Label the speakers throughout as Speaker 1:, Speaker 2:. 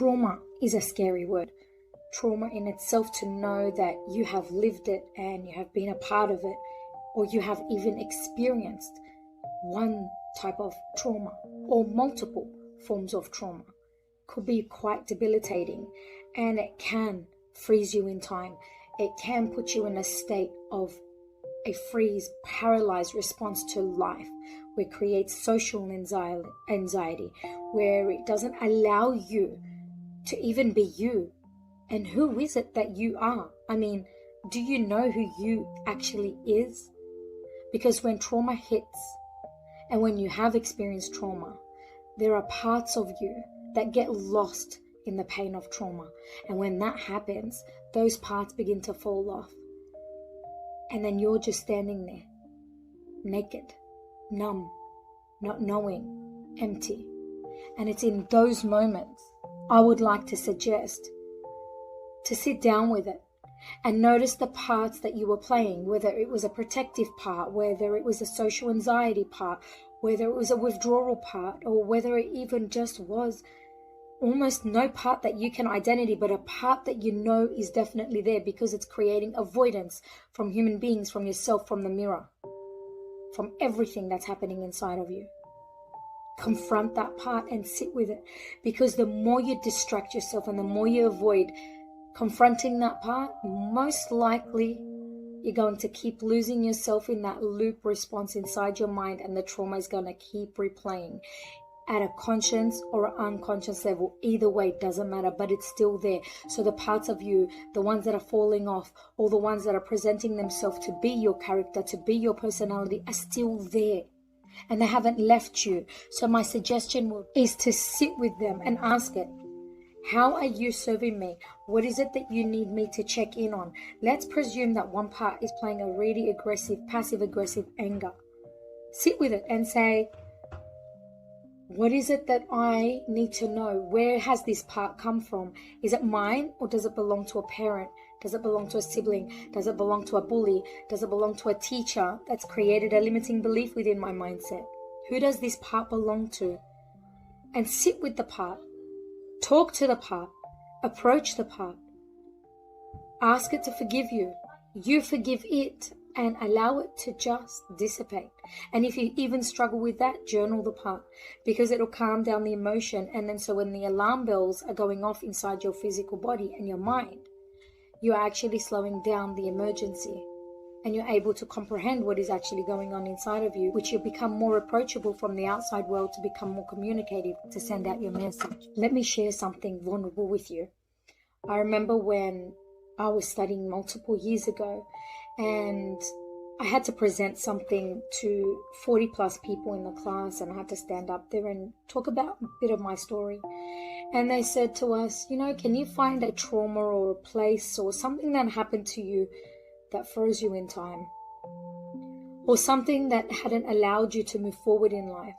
Speaker 1: trauma is a scary word. Trauma in itself, to know that you have lived it and you have been a part of it, or you have even experienced one type of trauma or multiple forms of trauma, could be quite debilitating, and it can freeze you in time. It can put you in a state of a freeze, paralyzed response to life, where it creates social anxiety, where it doesn't allow you to even be you. And who is it that you are? I mean, do you know who you actually is? Because when trauma hits, and when you have experienced trauma, there are parts of you that get lost in the pain of trauma. And when that happens, those parts begin to fall off. And then you're just standing there, naked, numb, not knowing, empty. And it's in those moments I would like to suggest to sit down with it and notice the parts that you were playing, whether it was a protective part, whether it was a social anxiety part, whether it was a withdrawal part, or whether it even just was almost no part that you can identify, but a part that you know is definitely there because it's creating avoidance from human beings, from yourself, from the mirror, from everything that's happening inside of you. Confront that part and sit with it, because the more you distract yourself and the more you avoid confronting that part, most likely you're going to keep losing yourself in that loop response inside your mind, and the trauma is going to keep replaying at a conscious or unconscious level. Either way, it doesn't matter, but it's still there. So the parts of you, the ones that are falling off, or the ones that are presenting themselves to be your character, to be your personality, are still there. And they haven't left you. So my suggestion is to sit with them and ask it, how are you serving me? What is it that you need me to check in on? Let's presume that one part is playing a really aggressive, passive-aggressive anger. Sit with it and say, what is it that I need to know? Where has this part come from? Is it mine, or does it belong to a parent? Does it belong to a sibling? Does it belong to a bully? Does it belong to a teacher that's created a limiting belief within my mindset? Who does this part belong to? And sit with the part. Talk to the part. Approach the part. Ask it to forgive you. You forgive it, and allow it to just dissipate. And if you even struggle with that, journal the part, because it'll calm down the emotion. And then so when the alarm bells are going off inside your physical body and your mind, you're actually slowing down the emergency, and you're able to comprehend what is actually going on inside of you, which you'll become more approachable from the outside world, to become more communicative, to send out your message. Let me share something vulnerable with you. I remember when I was studying multiple years ago, and I had to present something to 40 plus people in the class, and I had to stand up there and talk about a bit of my story. And they said to us, can you find a trauma or a place or something that happened to you that froze you in time, or something that hadn't allowed you to move forward in life?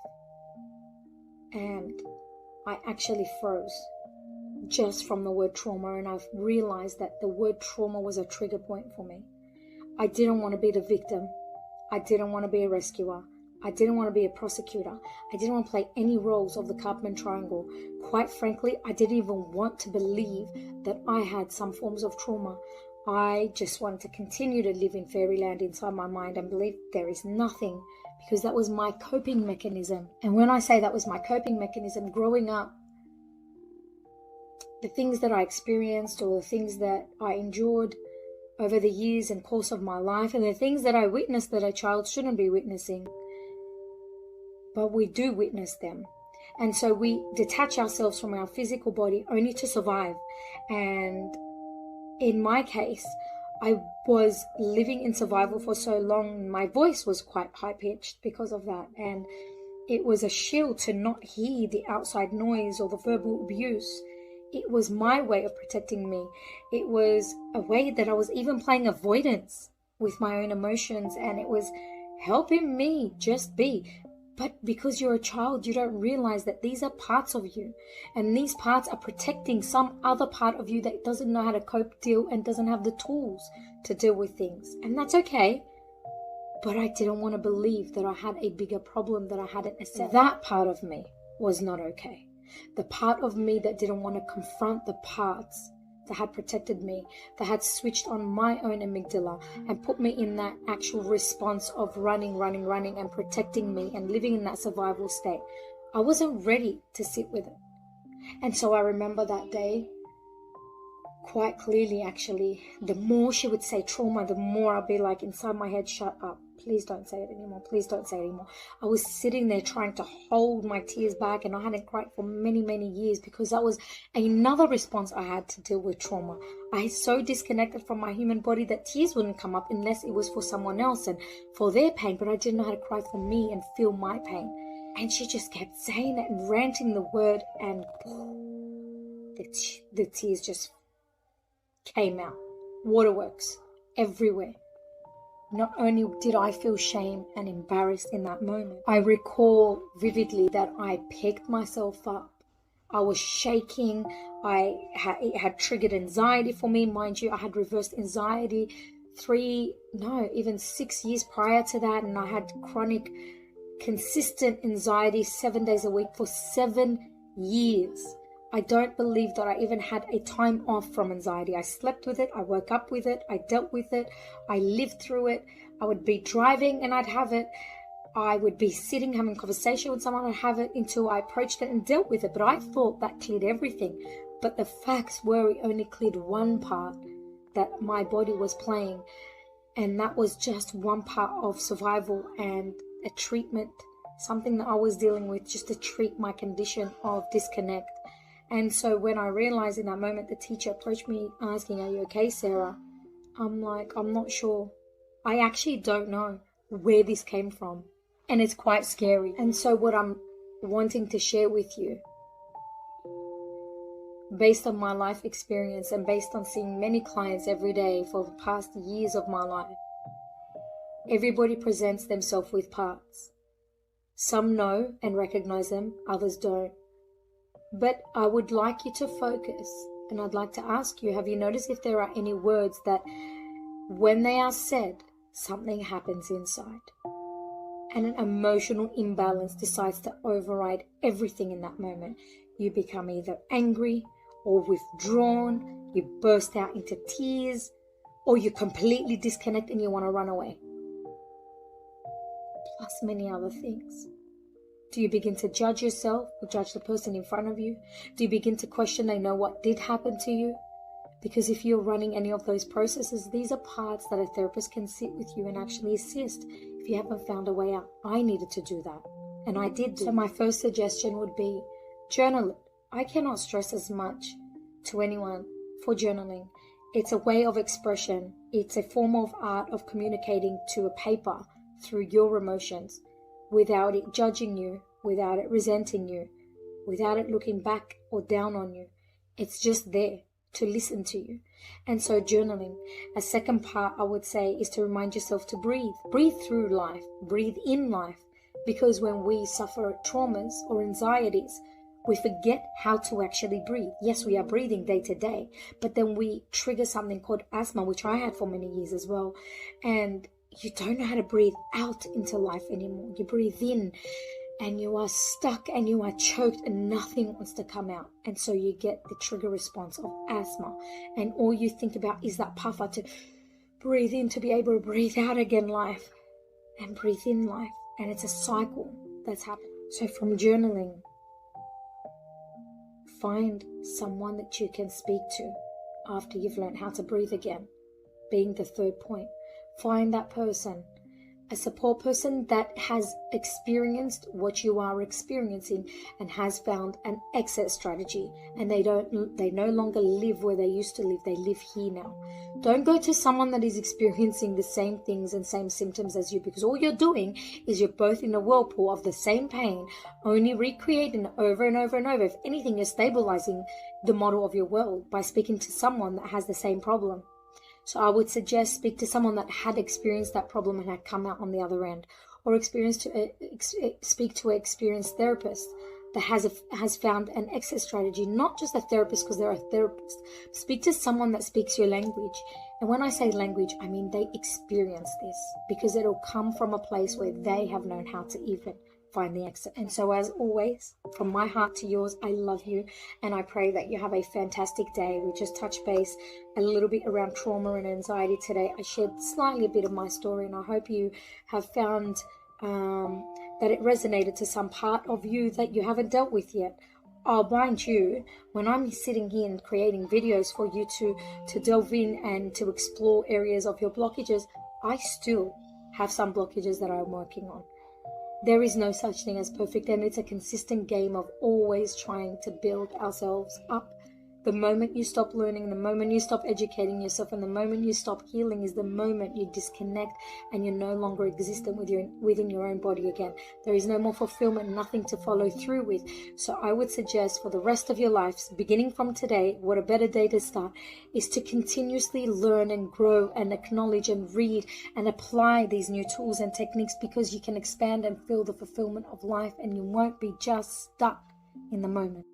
Speaker 1: And I actually froze just from the word trauma, and I've realized that the word trauma was a trigger point for me. I didn't want to be the victim. I didn't want to be a rescuer. I didn't want to be a prosecutor. I didn't want to play any roles of the Karpman triangle. Quite frankly, I didn't even want to believe that I had some forms of trauma. I just wanted to continue to live in fairyland inside my mind and believe there is nothing, because that was my coping mechanism. And when I say that was my coping mechanism, growing up, the things that I experienced, or the things that I endured over the years and course of my life, and the things that I witnessed that a child shouldn't be witnessing, but we do witness them. And so we detach ourselves from our physical body only to survive. And in my case, I was living in survival for so long, my voice was quite high-pitched because of that. And it was a shield to not hear the outside noise or the verbal abuse. It was my way of protecting me. It was a way that I was even playing avoidance with my own emotions, and it was helping me just be. But because you're a child, you don't realize that these are parts of you, and these parts are protecting some other part of you that doesn't know how to cope, deal, and doesn't have the tools to deal with things. And that's okay. But I didn't want to believe that I had a bigger problem that I hadn't accepted. That part of me was not okay. The part of me that didn't want to confront the parts that had protected me, that had switched on my own amygdala and put me in that actual response of running and protecting me and living in that survival state. I wasn't ready to sit with it. And so I remember that day quite clearly, actually. The more she would say trauma, the more I'd be like inside my head, shut up. Please don't say it anymore. Please don't say it anymore. I was sitting there trying to hold my tears back, and I hadn't cried for many, many years because that was another response I had to deal with trauma. I had so disconnected from my human body that tears wouldn't come up unless it was for someone else and for their pain, but I didn't know how to cry for me and feel my pain. And she just kept saying it and ranting the word, and the tears just came out. Waterworks everywhere. Not only did I feel shame and embarrassed in that moment, I recall vividly that I picked myself up. I was shaking. It had triggered anxiety for me. Mind you, I had reversed anxiety 6 years prior to that, and I had chronic, consistent anxiety 7 days a week for 7 years. I don't believe that I even had a time off from anxiety. I slept with it. I woke up with it. I dealt with it. I lived through it. I would be driving and I'd have it. I would be sitting having a conversation with someone and I'd have it until I approached it and dealt with it. But I thought that cleared everything. But the facts were it only cleared one part that my body was playing. And that was just one part of survival and a treatment, something that I was dealing with just to treat my condition of disconnect. And so when I realized in that moment, the teacher approached me asking, "Are you okay, Sarah?" I'm like, "I'm not sure. I actually don't know where this came from." And it's quite scary. And so what I'm wanting to share with you, based on my life experience and based on seeing many clients every day for the past years of my life, everybody presents themselves with parts. Some know and recognize them, others don't. But I would like you to focus, and I'd like to ask you, have you noticed if there are any words that when they are said, something happens inside? And an emotional imbalance decides to override everything in that moment. You become either angry or withdrawn, you burst out into tears, or you completely disconnect and you want to run away. Plus many other things. Do you begin to judge yourself or judge the person in front of you? Do you begin to question they know what did happen to you? Because if you're running any of those processes, these are parts that a therapist can sit with you and actually assist if you haven't found a way out. I needed to do that, and I did do. So my first suggestion would be journal it. I cannot stress as much to anyone for journaling. It's a way of expression. It's a form of art of communicating to a paper through your emotions, without it judging you, without it resenting you, without it looking back or down on you. It's just there to listen to you. And so journaling. A second part I would say is to remind yourself to breathe. Breathe through life. Breathe in life. Because when we suffer traumas or anxieties, we forget how to actually breathe. Yes, we are breathing day to day, but then we trigger something called asthma, which I had for many years as well. And you don't know how to breathe out into life anymore. You breathe in and you are stuck and you are choked and nothing wants to come out. And so you get the trigger response of asthma. And all you think about is that puffer to breathe in, to be able to breathe out again life and breathe in life. And it's a cycle that's happening. So from journaling, find someone that you can speak to after you've learned how to breathe again, being the third point. Find that person, a support person that has experienced what you are experiencing and has found an exit strategy, and they no longer live where they used to live. They live here now. Don't go to someone that is experiencing the same things and same symptoms as you, because all you're doing is you're both in a whirlpool of the same pain, only recreating it over and over and over. If anything, you're stabilizing the model of your world by speaking to someone that has the same problem. So I would suggest speak to someone that had experienced that problem and had come out on the other end, or speak to an experienced therapist that has found an exit strategy. Not just a therapist, because there are therapists. Speak to someone that speaks your language. And when I say language, I mean they experience this, because it'll come from a place where they have known how to even find the exit. And so, as always, from my heart to yours, I love you, and I pray that you have a fantastic day. We just touched base a little bit around trauma and anxiety today. I shared slightly a bit of my story, and I hope you have found that it resonated to some part of you that you haven't dealt with yet. Oh, mind you, when I'm sitting here and creating videos for you to delve in and to explore areas of your blockages, I still have some blockages that I'm working on. There is no such thing as perfect, and it's a consistent game of always trying to build ourselves up. The moment you stop learning, the moment you stop educating yourself, and the moment you stop healing is the moment you disconnect and you're no longer existent within your own body again. There is no more fulfillment, nothing to follow through with. So I would suggest for the rest of your lives, beginning from today, what a better day to start, is to continuously learn and grow and acknowledge and read and apply these new tools and techniques, because you can expand and feel the fulfillment of life, and you won't be just stuck in the moment.